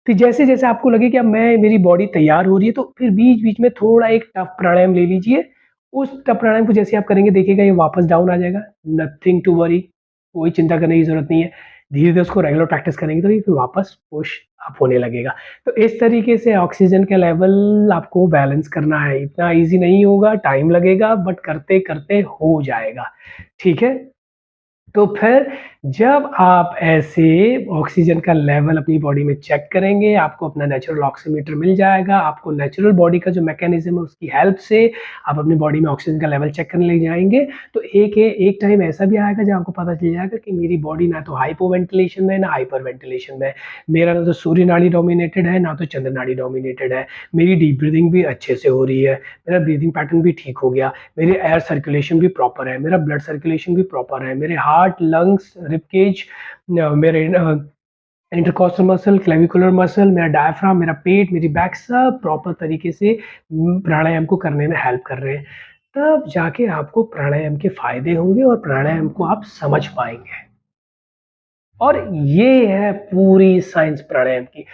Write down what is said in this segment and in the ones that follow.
फिर जैसे-जैसे आपको लगे कि अब मेरी बॉडी तैयार हो रही है, तो फिर बीच-बीच में थोड़ा एक टफ प्राणायाम ले लीजिए। उस टफ प्राणायाम को जैसे आप करेंगे देखिएगा ये वापस डाउन आ जाएगा। नथिंग टू वरी, कोई चिंता करने की ज़रूरत नहीं है। धीरे-धीरे उसको रेगुलर प्रैक्टिस करेंगे तो ये फिर वापस पुश अप होने लगेगा। तो इस तरीके से ऑक्सीजन का लेवल आपको बैलेंस करना है। इतना ईज़ी नहीं होगा, टाइम लगेगा बट करते-करते हो जाएगा। ठीक है? तो फिर जब आप ऐसे ऑक्सीजन का लेवल अपनी बॉडी में चेक करेंगे, आपको अपना नेचुरल ऑक्सीमीटर मिल जाएगा, आपको नेचुरल बॉडी का जो मैकेनिज़्म है उसकी हेल्प से आप अपनी बॉडी में ऑक्सीजन का लेवल चेक करने लग जाएँगे। तो एक टाइम ऐसा भी आएगा जब आपको पता चल जाएगा कि मेरी बॉडी ना तो हाइपोवेंटिलेशन में है, ना हाइपर वेंटिलेशन में है। मेरा ना तो सूर्य नाड़ी डोमिनेटेड है, ना तो चंद्र नाड़ी डोमिनेटेड है। मेरी डीप ब्रीथिंग भी अच्छे से हो रही है, मेरा ब्रीथिंग पैटर्न भी ठीक हो गया, मेरी एयर सर्कुलेशन भी प्रॉपर है, मेरा ब्लड सर्कुलेशन भी प्रॉपर है, मेरे हार्ट, लंग्स, रिब केज, मेरे इंटरकॉस्टल मसल, क्लेविकुलर मसल, मेरा डायफ्राम, मेरा पेट, मेरी बैक सब प्रॉपर तरीके से प्राणायाम को करने में हेल्प कर रहे हैं। तब जाके आपको प्राणायाम के फ़ायदे होंगे और प्राणायाम को आप समझ पाएँगे। और ये है पूरी साइंस प्राणायाम की।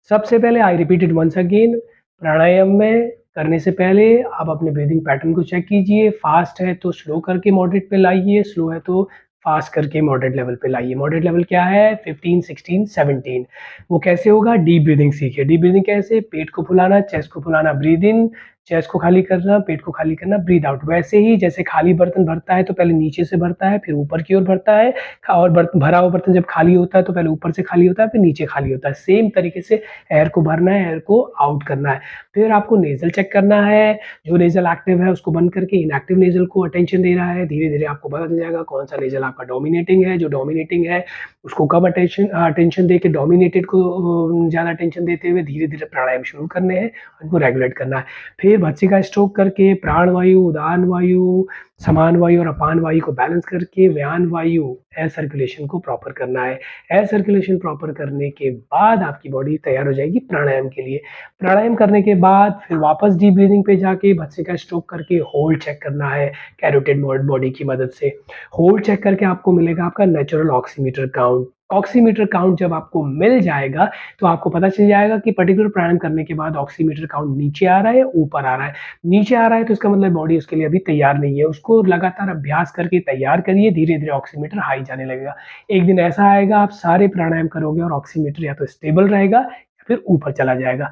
सबसे पहले I repeat it once again, pranayama में करने से पहले आप अपने ब्रीथिंग पैटर्न को चेक कीजिए, फास्ट है तो स्लो करके मॉडरेट पे लाइए, स्लो है तो फास्ट करके मॉडरेट लेवल पे लाइए। मॉडरेट लेवल क्या है? 15, 16, 17। वो कैसे होगा? डीप ब्रीथिंग सीखिए। डीप ब्रीथिंग कैसे? पेट को फुलाना, चेस्ट को फुलाना, ब्रीथ इन, चेस्ट को खाली करना, पेट को खाली करना, ब्रीथ आउट। वैसे ही जैसे खाली बर्तन भरता है तो पहले नीचे से भरता है, फिर ऊपर की ओर भरता है, और बर्तन भरा हुआ बर्तन जब खाली होता है तो पहले ऊपर से खाली होता है, फिर नीचे खाली होता है। सेम तरीके से एयर को भरना है, एयर को आउट करना है। फिर आपको नेज़ल चेक करना है, जो नेज़ल एक्टिव है उसको बंद करके इनएक्टिव नेज़ल को अटेंशन दे रहा है। धीरे-धीरे आपको पता चल जाएगा कौन-सा नेज़ल आपका डोमिनेटिंग है, जो डोमिनेटिंग है उसको कम अटेंशन देके डोमिनेटेड को ज़्यादा अटेंशन देते हुए धीरे-धीरे प्राणायाम शुरू करने हैं, उनको रेगुलेट करना है। फिर भस्त्रिका स्ट्रोक करके प्राण वायु, उदान वायु, समान वायु और अपान वायु को बैलेंस करके व्यान वायु, एयर सर्कुलेशन को प्रॉपर करना है। एयर सर्कुलेशन प्रॉपर करने के बाद आपकी बॉडी तैयार हो जाएगी प्राणायाम के लिए। प्राणायाम करने के बाद फिर वापस डीप ब्रीथिंग पे जाके भस्त्रिका स्ट्रोक करके होल्ड चेक करना है कैरोटिड बॉडी की मदद से। होल्ड चेक करके आपको मिलेगा आपका natural oximeter count. Oximeter count जब आपको मिल जाएगा, तो आपको पता चल जाएगा कि पर्टिकुलर प्राणायाम करने के बाद ऑक्सीमीटर काउंट नीचे आ रहा है या ऊपर आ रहा है। नीचे आ रहा है तो इसका मतलब बॉडी उसके लिए अभी तैयार नहीं है। उसको लगातार अभ्यास करके तैयार करिए, धीरे-धीरे ऑक्सीमीटर हाई जाने लगेगा। एक दिन ऐसा आएगा आप सारे प्राणायाम करोगे और ऑक्सीमीटर या तो स्टेबल रहेगा या फिर ऊपर चला जाएगा।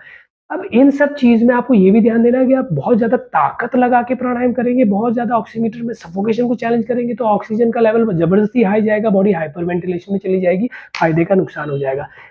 अब इन सब चीज़ में आपको ये भी ध्यान देना है कि आप बहुत ज़्यादा ताकत लगा के प्राणायाम करेंगे, बहुत ज़्यादा ऑक्सीमीटर में सफोकेशन को चैलेंज करेंगे तो ऑक्सीजन का लेवल ज़बरदस्ती हाई जाएगा, बॉडी हाइपर वेंटिलेशन में चली जाएगी, फ़ायदे का नुकसान हो जाएगा।